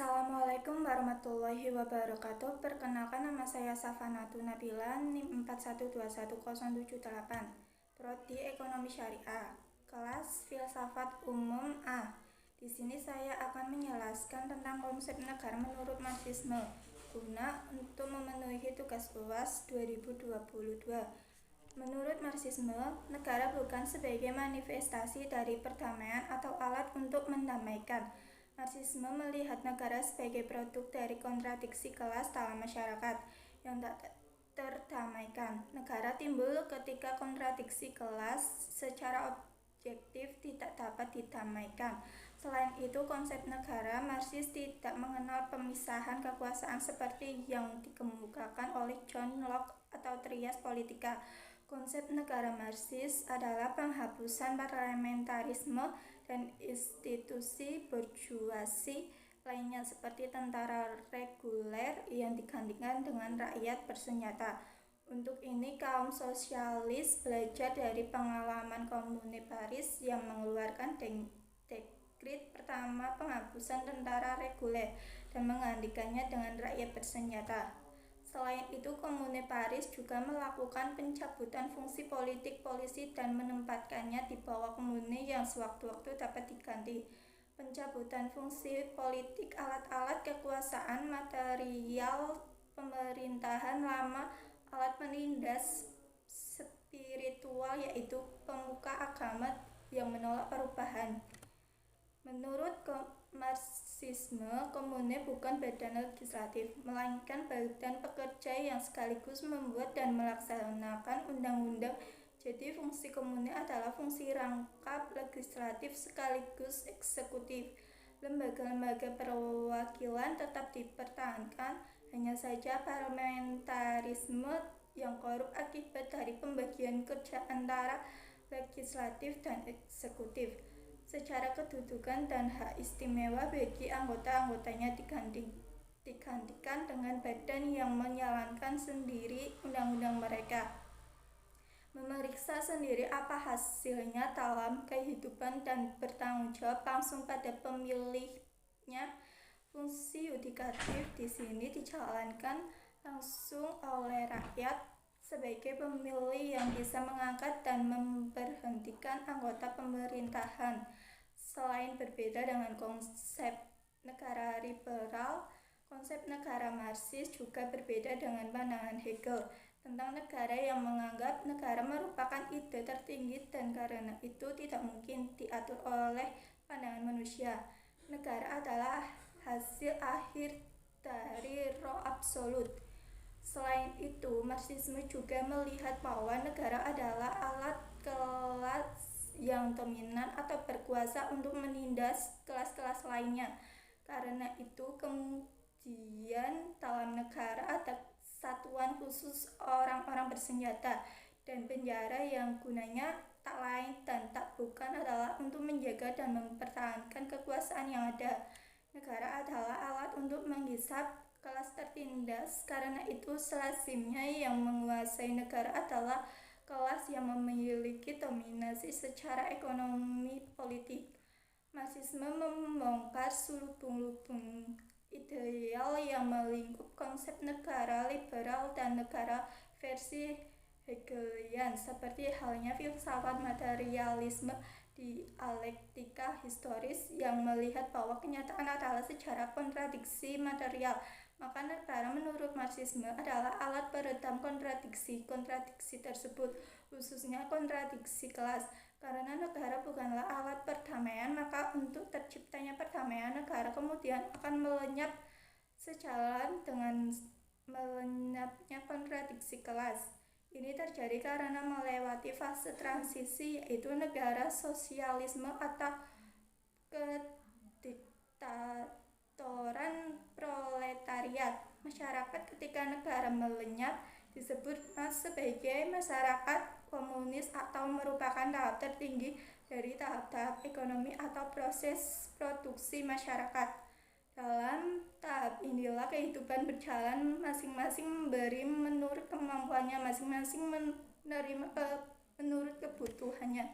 Assalamualaikum warahmatullahi wabarakatuh. Perkenalkan, nama saya Safanatun Nabila, NIM 41210778, Prodi Ekonomi Syariah, kelas Filsafat Umum A. Di sini saya akan menjelaskan tentang konsep negara menurut Marxisme guna untuk memenuhi tugas UAS 2022. Menurut Marxisme, negara bukan sebagai manifestasi dari perdamaian atau alat untuk mendamaikan. Marxisme melihat negara sebagai produk dari kontradiksi kelas dalam masyarakat yang tak terdamaikan. Negara timbul ketika kontradiksi kelas secara objektif tidak dapat didamaikan. Selain itu, konsep negara Marxis tidak mengenal pemisahan kekuasaan seperti yang dikemukakan oleh John Locke atau trias politika. Konsep negara Marxis adalah penghapusan parlementarisme dan institusi burjuasi lainnya seperti tentara reguler yang digantikan dengan rakyat bersenjata. Untuk ini, kaum sosialis belajar dari pengalaman Komune Paris yang mengeluarkan dekrit pertama penghapusan tentara reguler dan menggantikannya dengan rakyat bersenjata. Selain itu, Komune Paris juga melakukan pencabutan fungsi politik polisi dan menempatkannya di bawah komune yang sewaktu-waktu dapat diganti. Pencabutan fungsi politik, alat-alat kekuasaan, material pemerintahan lama, alat penindas spiritual yaitu pemuka agama yang menolak perubahan. Menurut Marxisme, komune bukan badan legislatif, melainkan badan pekerja yang sekaligus membuat dan melaksanakan undang-undang. Jadi fungsi komune adalah fungsi rangkap legislatif sekaligus eksekutif. Lembaga-lembaga perwakilan tetap dipertahankan, hanya saja parlamentarisme yang korup akibat dari pembagian kerja antara legislatif dan eksekutif. Secara kedudukan dan hak istimewa bagi anggota-anggotanya digantikan dengan badan yang menjalankan sendiri undang-undang mereka, memeriksa sendiri apa hasilnya dalam kehidupan dan bertanggung jawab langsung pada pemilihnya. Fungsi yudikatif di sini dijalankan langsung oleh rakyat sebagai pemilih yang bisa mengangkat dan memberhentikan anggota pemerintahan. Selain berbeda dengan konsep negara liberal, konsep negara Marxis juga berbeda dengan pandangan Hegel tentang negara yang menganggap negara merupakan ide tertinggi dan karena itu tidak mungkin diatur oleh pandangan manusia. Negara adalah hasil akhir dari roh absolut. Selain itu, Marxisme juga melihat bahwa negara adalah alat kelas yang dominan atau berkuasa untuk menindas kelas-kelas lainnya. Karena itu, kemudian dalam negara ada satuan khusus orang-orang bersenjata dan penjara yang gunanya tak lain dan tak bukan adalah untuk menjaga dan mempertahankan kekuasaan yang ada. Negara adalah alat untuk menghisap kelas tertindas. Karena itu, selazimnya yang menguasai negara adalah kelas yang memiliki dominasi secara ekonomi politik. Marxisme membongkar selubung-lubung ideal yang melingkup konsep negara liberal dan negara versi Hegelian, seperti halnya filsafat materialisme dialektika historis yang melihat bahwa kenyataan adalah secara kontradiksi material. Maka negara menurut Marxisme adalah alat peredam kontradiksi tersebut, khususnya kontradiksi kelas. Karena negara bukanlah alat perdamaian, maka untuk terciptanya perdamaian, negara kemudian akan melenyap sejalan dengan melenyapnya kontradiksi kelas. Ini terjadi karena melewati fase transisi, yaitu negara sosialisme atau kediktatoran proletariat. Masyarakat ketika negara melenyap disebut sebagai masyarakat komunis atau merupakan tahap tertinggi dari tahap-tahap ekonomi atau proses produksi masyarakat. Dalam tahap inilah kehidupan berjalan, masing-masing memberi menurut kemampuannya, masing-masing menerima menurut kebutuhannya.